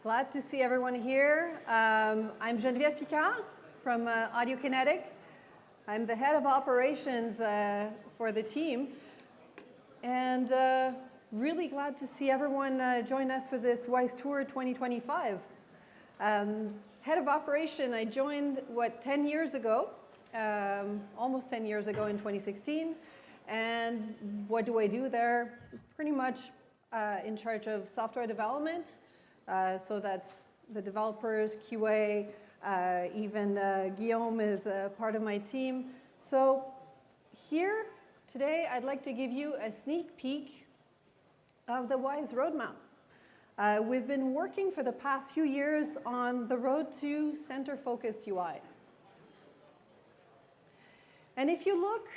Glad to see everyone here. I'm Geneviève Picard from Audiokinetic. I'm the head of operations for the team. And really glad to see everyone join us for this Wwise Tour 2025. Head of operation, I joined, 10 years ago, almost 10 years ago in 2016. And what do I do there? Pretty much in charge of software development. So that's the developers, QA, even Guillaume is part of my team. So here today, I'd like to give you a sneak peek of the Wwise roadmap. We've been working for the past few years on the road to center-focused UI. And if you look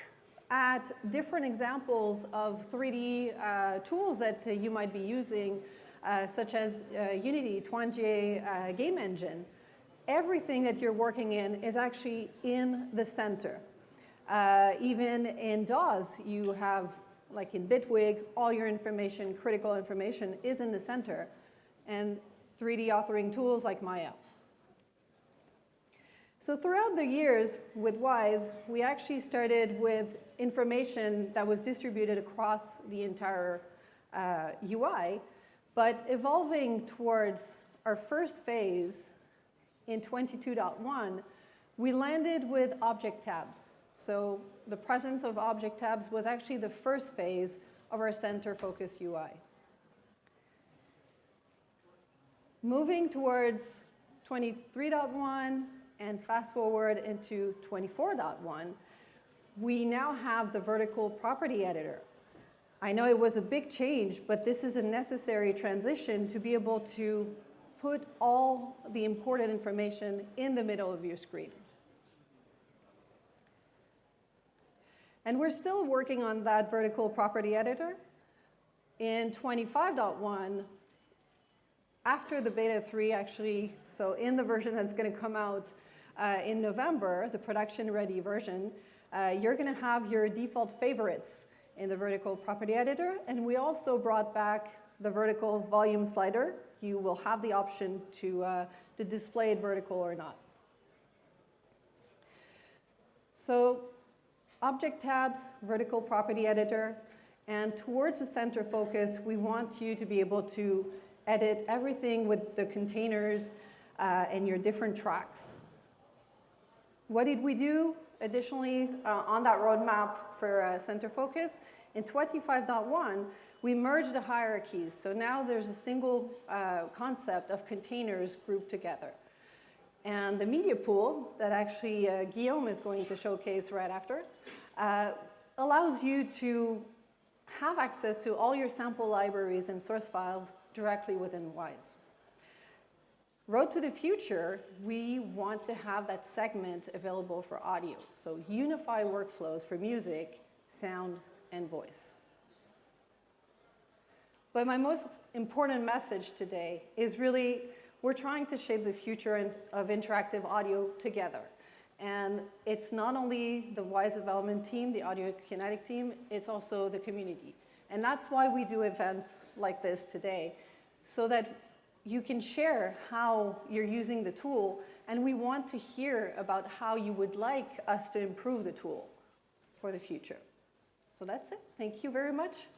at different examples of 3D tools that you might be using, such as Unity, Twanjie game engine, everything that you're working in is actually in the center. Even in DAWs, you have, like in Bitwig, all your information, critical information, is in the center, and 3D authoring tools like Maya. So throughout the years with Wwise, we actually started with information that was distributed across the entire UI, but evolving towards our first phase in 22.1, we landed with object tabs. So the presence of object tabs was actually the first phase of our center-focused UI. Moving towards 23.1 and fast forward into 24.1, we now have the vertical property editor. I know it was a big change, but this is a necessary transition to be able to put all the important information in the middle of your screen. And we're still working on that vertical property editor. In 25.1, after the beta 3 actually, so in the version that's going to come out in November, the production-ready version, you're going to have your default favorites in the vertical property editor, and we also brought back the vertical volume slider. You will have the option to display it vertical or not. So object tabs, vertical property editor, and towards the center focus, we want you to be able to edit everything with the containers and your different tracks. What did we do additionally on that roadmap for center focus? In 25.1, we merged the hierarchies. So now there's a single concept of containers grouped together. And the media pool that actually Guillaume is going to showcase right after allows you to have access to all your sample libraries and source files directly within Wwise. Road to the future, we want to have that segment available for audio. So unify workflows for music, sound, and voice. But my most important message today is really, we're trying to shape the future of interactive audio together. And it's not only the Wwise development team, the Audiokinetic team, it's also the community. And that's why we do events like this today, so that you can share how you're using the tool, and we want to hear about how you would like us to improve the tool for the future. So that's it. Thank you very much.